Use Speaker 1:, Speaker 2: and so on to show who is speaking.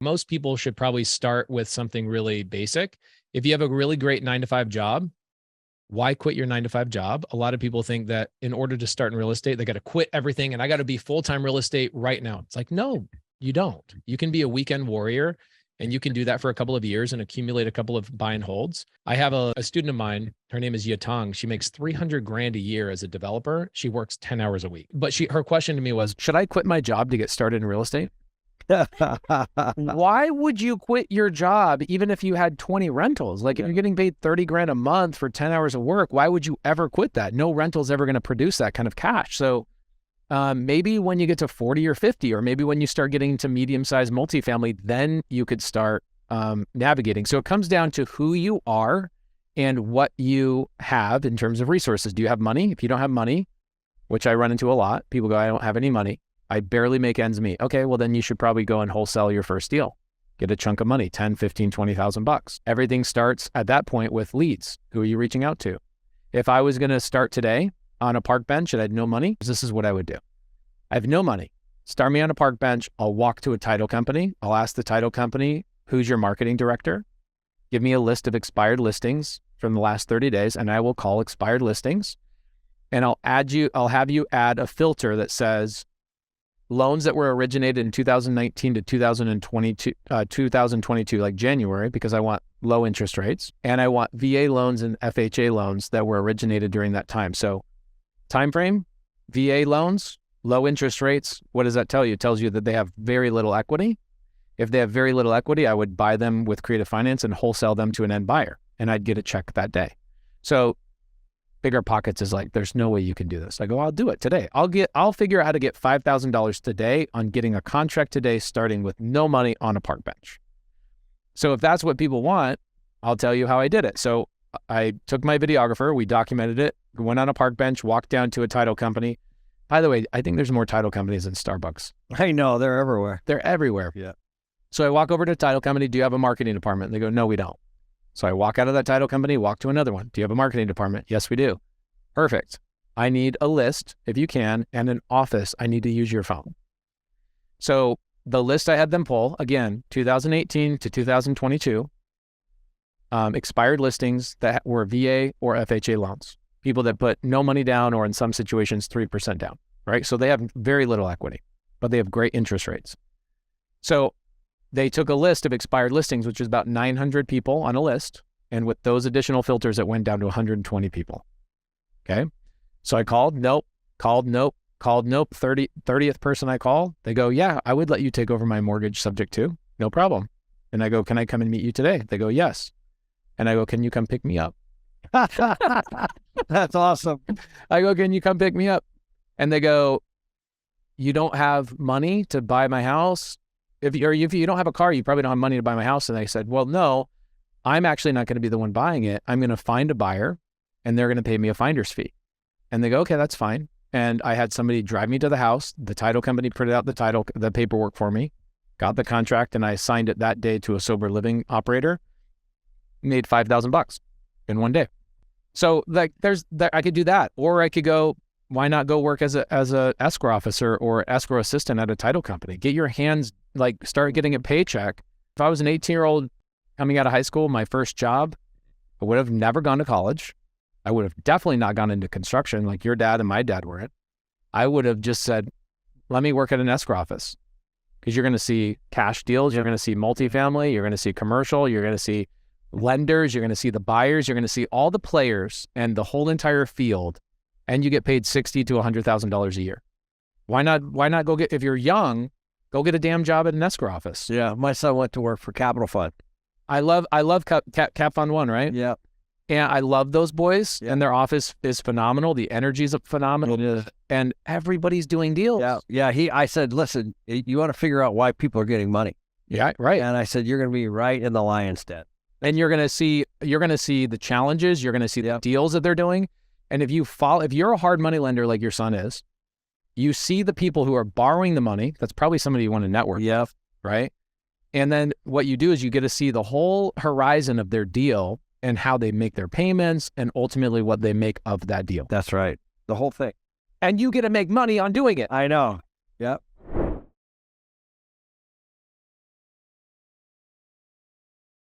Speaker 1: Most people should probably start with something really basic. If you have a really great 9-to-5 job, why quit your 9-to-5 job? A lot of people think that in order to start in real estate, they got to quit everything and I got to be full-time real estate right now. It's like, no, you don't. You can be a weekend warrior and you can do that for a couple of years and accumulate a couple of buy and holds. I have a student of mine, her name is Yatong. She makes 300 grand a year as a developer. She works 10 hours a week. But her question to me was, should I quit my job to get started in real estate? Why would you quit your job even if you had 20 rentals? Like if you're getting paid 30 grand a month for 10 hours of work, why would you ever quit that? No rental's ever going to produce that kind of cash. So maybe when you get to 40 or 50, or maybe when you start getting to medium-sized multifamily, then you could start navigating. So it comes down to who you are and what you have in terms of resources. Do you have money? If you don't have money, which I run into a lot, people go, I don't have any money. I barely make ends meet. Okay, well then you should probably go and wholesale your first deal. Get a chunk of money, 10, 15, 20,000 bucks. Everything starts at that point with leads. Who are you reaching out to? If I was going to start today on a park bench and I had no money, this is what I would do. I have no money. Start me on a park bench. I'll walk to a title company. I'll ask the title company, who's your marketing director? Give me a list of expired listings from the last 30 days, and I will call expired listings. And I'll have you add a filter that says loans that were originated in 2019 to 2022, like January, because I want low interest rates. And I want VA loans and FHA loans that were originated during that time. So time frame, VA loans, low interest rates. What does that tell you? It tells you that they have very little equity. If they have very little equity, I would buy them with creative finance and wholesale them to an end buyer, and I'd get a check that day. So Bigger Pockets is like, there's no way you can do this. I go, I'll do it today. I'll figure out how to get $5,000 today on getting a contract today, starting with no money on a park bench. So if that's what people want, I'll tell you how I did it. So I took my videographer, we documented it, went on a park bench, walked down to a title company. By the way, I think there's more title companies than Starbucks.
Speaker 2: I know, they're everywhere.
Speaker 1: They're everywhere.
Speaker 2: Yeah.
Speaker 1: So I walk over to a title company, do you have a marketing department? And they go, no, we don't. So I walk out of that title company, walk to another one. Do you have a marketing department? Yes, we do. Perfect. I need a list, if you can, and an office. I need to use your phone. So the list I had them pull, again, 2018 to 2022, expired listings that were VA or FHA loans. People that put no money down, or in some situations, 3% down, right? So they have very little equity, but they have great interest rates. So they took a list of expired listings, which is about 900 people on a list. And with those additional filters, it went down to 120 people. Okay. So I called, nope, called, nope, called, nope. 30th person I call, they go, yeah, I would let you take over my mortgage subject to, no problem. And I go, can I come and meet you today? They go, yes. And I go, can you come pick me up?
Speaker 2: That's awesome.
Speaker 1: I go, can you come pick me up? And they go, you don't have money to buy my house? If you don't have a car, you probably don't have money to buy my house. And I said, well, no, I'm actually not going to be the one buying it. I'm going to find a buyer and they're going to pay me a finder's fee. And they go, okay, that's fine. And I had somebody drive me to the house. The title company printed out the paperwork for me, got the contract, and I signed it that day to a sober living operator, made $5,000 in one day. So like I could do that, or I could go, why not go work as a escrow officer or escrow assistant at a title company? Get your hands, start getting a paycheck. If I was an 18-year-old coming out of high school, my first job, I would have never gone to college. I would have definitely not gone into construction like your dad and my dad were in. I would have just said, let me work at an escrow office, because you're going to see cash deals. You're going to see multifamily. You're going to see commercial. You're going to see lenders. You're going to see the buyers. You're going to see all the players and the whole entire field. And you get paid $60,000 to $100,000 a year. Why not go get, if you're young, go get a damn job at an escrow office.
Speaker 2: Yeah. My son went to work for Capital Fund.
Speaker 1: I love Cap Fund One, right?
Speaker 2: Yeah.
Speaker 1: And I love those boys, and their office is phenomenal. The energy is phenomenal.
Speaker 2: It is.
Speaker 1: And everybody's doing deals.
Speaker 2: Yeah. Yeah. I said, listen, you want to figure out why people are getting money.
Speaker 1: Yeah. Right.
Speaker 2: And I said, you're going to be right in the lion's den.
Speaker 1: And you're going to see the challenges. You're going to see the deals that they're doing. And if you're a hard money lender like your son is, you see the people who are borrowing the money. That's probably somebody you want to network with, right? And then what you do is you get to see the whole horizon of their deal and how they make their payments and ultimately what they make of that deal.
Speaker 2: That's right. The whole thing.
Speaker 1: And you get to make money on doing it.
Speaker 2: I know. Yep.